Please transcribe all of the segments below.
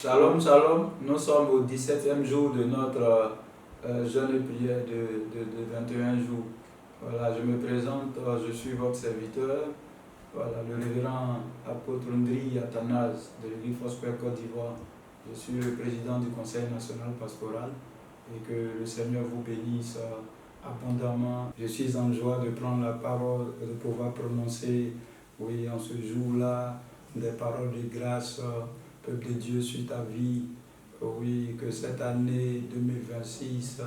Shalom, shalom. Nous sommes au 17e jour de notre jeûne et prière de 21 jours. Voilà, je me présente, je suis votre serviteur, voilà, le révérend apôtre Ndri Athanase de l'église Foursquare Côte d'Ivoire. Je suis le président du Conseil national pastoral et que le Seigneur vous bénisse abondamment. Je suis en joie de prendre la parole et de pouvoir prononcer, oui, en ce jour-là, des paroles de grâce. Peuple de Dieu, sur ta vie, oui, que cette année 2026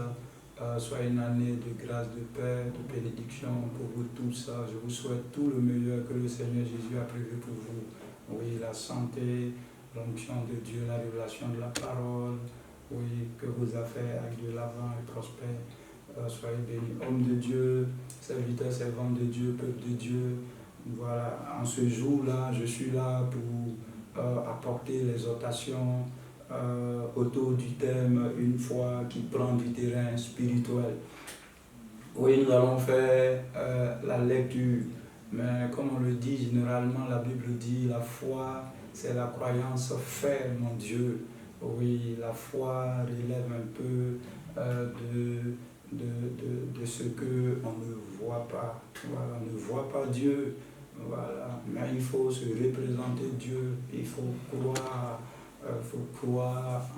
soit une année de grâce, de paix, de bénédiction pour vous tous. Je vous souhaite tout le meilleur que le Seigneur Jésus a prévu pour vous. Oui, la santé, l'onction de Dieu, la révélation de la parole, oui, que vos affaires aillent de l'avant et prospèrent. Soyez bénis. Homme de Dieu, serviteur, servant de Dieu, peuple de Dieu. Voilà, en ce jour-là, je suis là pour apporter l'exhortation autour du thème une foi qui prend du terrain spirituel. Oui, nous allons faire la lecture, mais comme on le dit généralement, la Bible dit la foi, c'est la croyance ferme en Dieu. Oui, la foi relève un peu de ce qu'on ne voit pas. Voilà, on ne voit pas Dieu. Voilà, mais il faut se représenter Dieu, il faut croire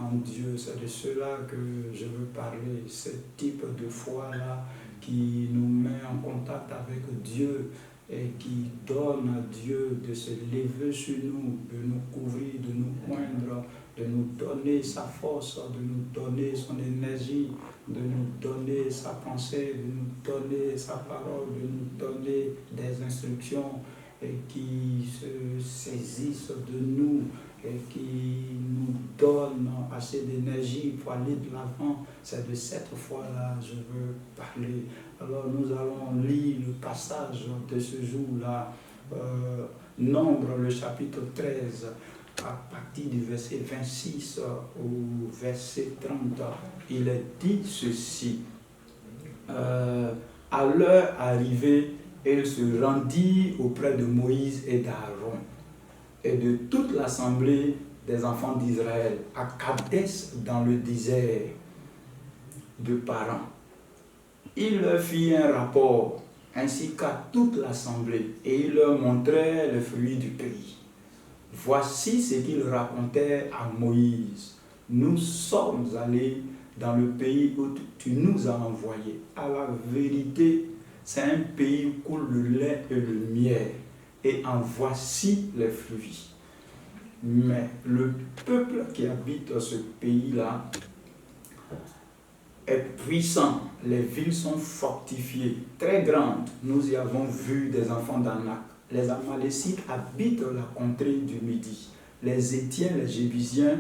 en Dieu. C'est de cela que je veux parler, ce type de foi-là qui nous met en contact avec Dieu et qui donne à Dieu de se lever sur nous, de nous couvrir, de nous oindre, de nous donner sa force, de nous donner son énergie, de nous donner sa pensée, de nous donner sa parole, de nous donner des instructions et qui se saisissent de nous et qui nous donnent assez d'énergie pour aller de l'avant. C'est de cette foi-là que je veux parler. Alors nous allons lire le passage de ce jour-là, Nombre, le chapitre 13, à partir du verset 26 au verset 30. Il est dit ceci. À l'heure arrivée, il se rendit auprès de Moïse et d'Aaron et de toute l'assemblée des enfants d'Israël à Kadès dans le désert de Paran. Il leur fit un rapport ainsi qu'à toute l'assemblée et il leur montrait le fruit du pays. Voici ce qu'il racontait à Moïse. Nous sommes allés dans le pays où tu nous as envoyés. À la vérité, c'est un pays où coule le lait et le miel. Et en voici les fruits. Mais le peuple qui habite ce pays-là est puissant. Les villes sont fortifiées, très grandes. Nous y avons vu des enfants d'Anak. Les Amalécites habitent la contrée du Midi. Les Étiens, les Jébusiens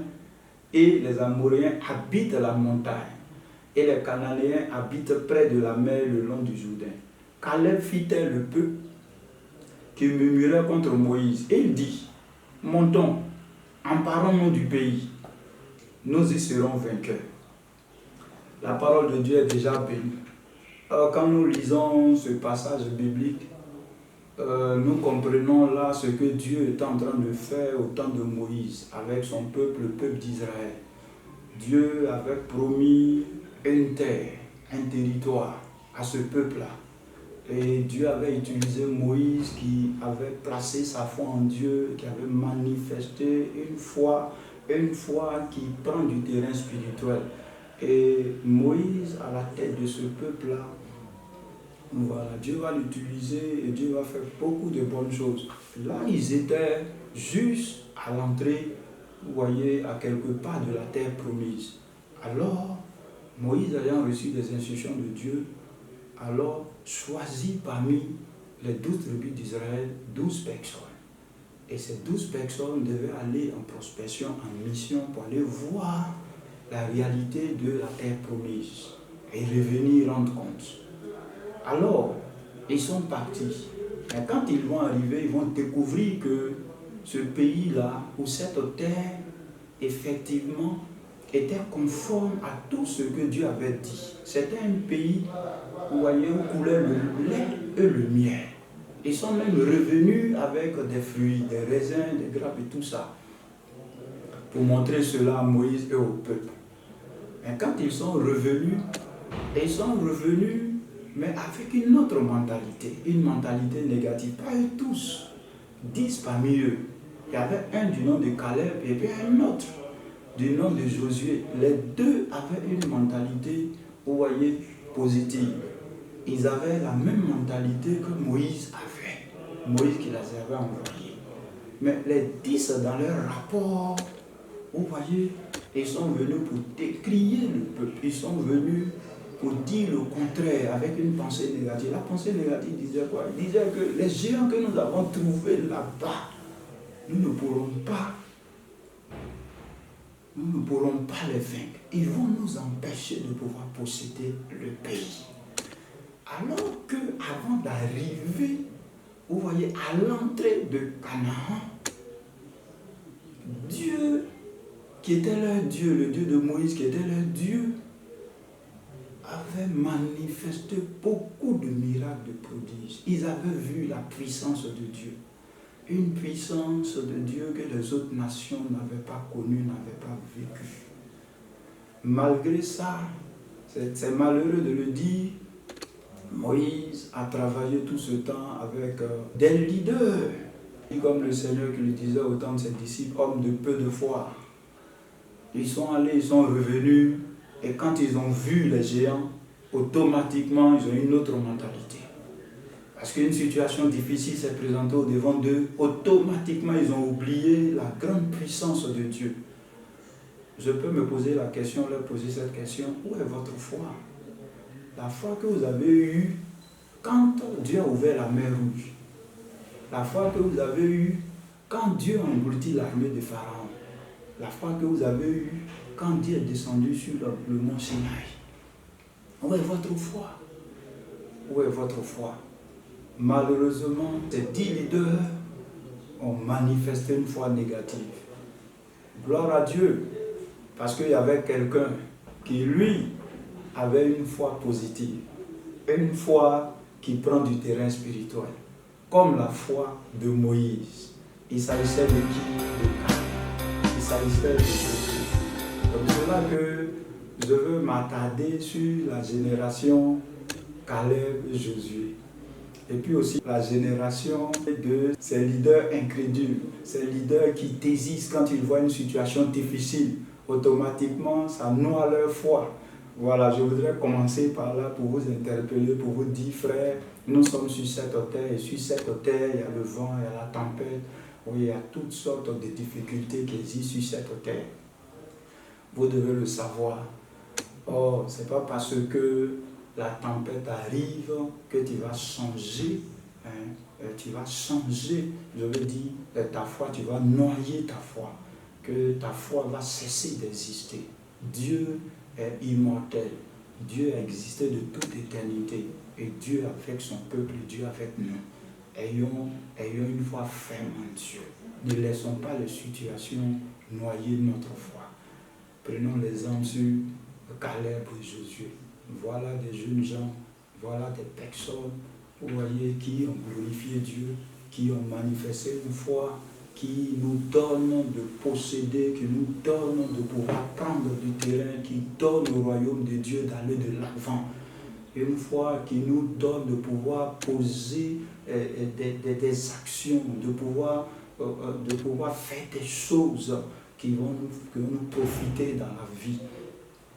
et les Amoréens habitent la montagne. Et les Cananéens habitent près de la mer le long du Jourdain. Caleb fit taire le peuple qui murmurait contre Moïse. Et il dit, montons, emparons-nous du pays. Nous y serons vainqueurs. La parole de Dieu est déjà bénie. Alors, quand nous lisons ce passage biblique, nous comprenons là ce que Dieu est en train de faire au temps de Moïse avec son peuple, le peuple d'Israël. Dieu avait promis une terre, un territoire à ce peuple-là. Et Dieu avait utilisé Moïse qui avait placé sa foi en Dieu, qui avait manifesté une foi qui prend du terrain spirituel. Et Moïse, à la tête de ce peuple-là, voilà, Dieu va l'utiliser et Dieu va faire beaucoup de bonnes choses. Là, ils étaient juste à l'entrée, vous voyez, à quelque part de la terre promise. Alors, Moïse ayant reçu des instructions de Dieu, alors choisit parmi les 12 tribus d'Israël 12 personnes. Et ces 12 personnes devaient aller en prospection, en mission, pour aller voir la réalité de la terre promise et revenir rendre compte. Alors, ils sont partis. Et quand ils vont arriver, ils vont découvrir que ce pays-là, ou cette terre, effectivement, était conforme à tout ce que Dieu avait dit. C'était un pays, vous voyez, où coulait le lait et le miel. Ils sont même revenus avec des fruits, des raisins, des grappes et tout ça. pour montrer cela à Moïse et au peuple. Mais quand ils sont revenus, mais avec une autre mentalité, une mentalité négative. Pas eux tous, 10 parmi eux. Il y avait un du nom de Caleb et puis un autre du nom de Josué. Les deux avaient une mentalité, vous voyez, positive. Ils avaient la même mentalité que Moïse avait. Moïse qui les avait envoyés. Mais les 10 dans leur rapport, vous voyez, ils sont venus pour décrier le peuple. Ils sont venus pour dire le contraire avec une pensée négative. La pensée négative disait quoi? Il disait que les géants que nous avons trouvés là-bas, nous ne pourrons pas les vaincre. Ils vont nous empêcher de pouvoir posséder le pays. Alors qu'avant d'arriver, vous voyez, à l'entrée de Canaan, Dieu, qui était leur Dieu, le Dieu de Moïse, qui était leur Dieu, avait manifesté beaucoup de miracles, de prodiges. Ils avaient vu la puissance de Dieu. Une puissance de Dieu que les autres nations n'avaient pas connue, n'avaient pas vécue. Malgré ça, c'est malheureux de le dire, Moïse a travaillé tout ce temps avec des leaders, comme le Seigneur qui le disait au temps de ses disciples, hommes de peu de foi. Ils sont allés, ils sont revenus, et quand ils ont vu les géants, automatiquement, ils ont une autre mentalité. Parce qu'une situation difficile s'est présentée au devant d'eux, automatiquement, ils ont oublié la grande puissance de Dieu. Je peux me poser la question, leur poser cette question, où est votre foi? La foi que vous avez eue quand Dieu a ouvert la mer Rouge. La foi que vous avez eue quand Dieu a englouti l'armée de Pharaon. La foi que vous avez eue quand Dieu est descendu sur le mont Sinaï. Où est votre foi? Où est votre foi? Malheureusement, ces 10 leaders ont manifesté une foi négative. Gloire à Dieu, parce qu'il y avait quelqu'un qui, lui, avait une foi positive. Une foi qui prend du terrain spirituel. Comme la foi de Moïse. Il s'agissait de qui? De Caleb. Il s'agissait de Jésus. C'est pour cela que je veux m'attarder sur la génération Caleb et Josué. Et puis aussi la génération de ces leaders incrédules, ces leaders qui désistent quand ils voient une situation difficile. Automatiquement, ça noie leur foi. Voilà, je voudrais commencer par là pour vous interpeller, pour vous dire, frères, nous sommes sur cette terre, et sur cette terre, il y a le vent, il y a la tempête, oui, il y a toutes sortes de difficultés qui existent sur cette terre. Vous devez le savoir. Oh, ce n'est pas parce que la tempête arrive que tu vas changer, tu vas changer, je veux dire, ta foi, tu vas noyer ta foi, que ta foi va cesser d'exister. Dieu est immortel, Dieu a existé de toute éternité, et Dieu avec son peuple, Dieu avec nous. Ayons une foi ferme en Dieu. Ne laissons pas les situations noyer notre foi. Prenons l'exemple sur Caleb et Josué. Voilà des jeunes gens, voilà des personnes, vous voyez, qui ont glorifié Dieu, qui ont manifesté une foi, qui nous donnent de posséder, qui nous donnent de pouvoir prendre du terrain, qui donne au royaume de Dieu d'aller de l'avant. Une foi qui nous donne de pouvoir poser des actions, de pouvoir faire des choses qui vont nous profiter dans la vie.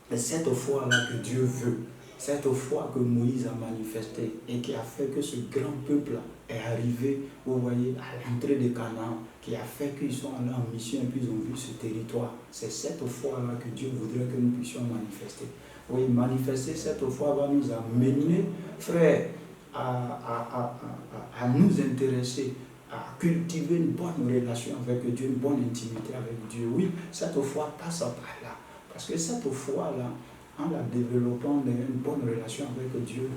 C'est cette foi-là que Dieu veut, cette foi que Moïse a manifestée et qui a fait que ce grand peuple est arrivé, vous voyez, à l'entrée de Canaan, qui a fait qu'ils sont allés en mission et puis ils ont vu ce territoire. C'est cette foi-là que Dieu voudrait que nous puissions manifester. Oui, manifester cette foi va nous amener, frères, à nous intéresser, à cultiver une bonne relation avec Dieu, une bonne intimité avec Dieu. Oui, cette foi passe par là. Parce que cette foi-là, en la développant dans une bonne relation avec Dieu,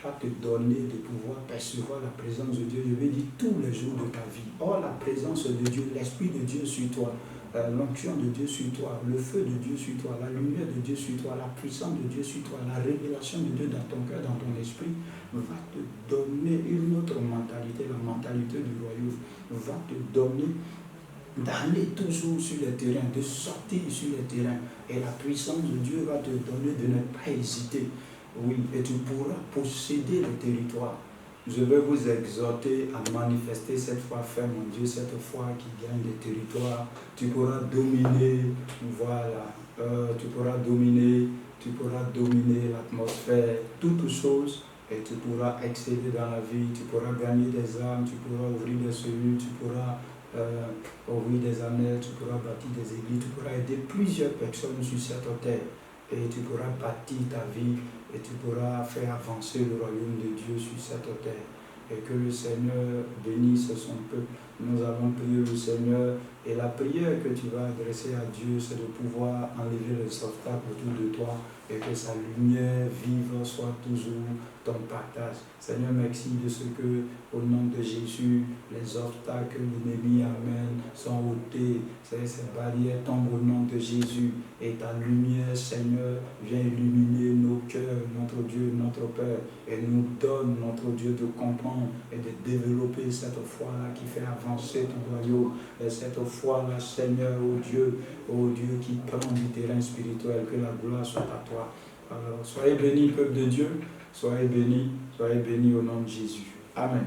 va te donner de pouvoir percevoir la présence de Dieu, je vais dire, tous les jours de ta vie. Or, la présence de Dieu, l'Esprit de Dieu sur toi, l'onction de Dieu sur toi, le feu de Dieu sur toi, la lumière de Dieu sur toi, la puissance de Dieu sur toi, la révélation de Dieu dans ton cœur, dans ton esprit, va te donner une autre mentalité, la mentalité du royaume, va te donner d'aller toujours sur les terrains, de sortir sur les terrains. Et la puissance de Dieu va te donner de ne pas hésiter. Oui, et tu pourras posséder le territoire. Je vais vous exhorter à manifester cette foi ferme en Dieu, cette foi qui gagne des territoires. Tu pourras dominer, voilà, tu pourras dominer l'atmosphère, toutes choses, et tu pourras exceller dans la vie, tu pourras gagner des âmes, tu pourras ouvrir des cellules, tu pourras ouvrir des annelles, tu pourras bâtir des églises, tu pourras aider plusieurs personnes sur cette terre. Et tu pourras bâtir ta vie et tu pourras faire avancer le royaume de Dieu sur cette terre. Et que le Seigneur bénisse son peuple. Nous avons prié le Seigneur et la prière que tu vas adresser à Dieu, c'est de pouvoir enlever les obstacles autour de toi et que sa lumière vive soit toujours ton partage. Seigneur, merci de ce que, au nom de Jésus, les obstacles que l'ennemi amène sont ôtés. Ces barrières tombent au nom de Jésus et ta lumière, Seigneur, vient illuminer nos cœurs, notre Dieu, notre Père, et nous donne, notre Dieu, de comprendre et de développer cette foi-là qui fait avancer ton royaume. Et cette foi-là, Seigneur, ô Dieu qui prend du terrain spirituel, que la gloire soit à toi. Alors, soyez bénis, peuple de Dieu, soyez bénis au nom de Jésus. Amen.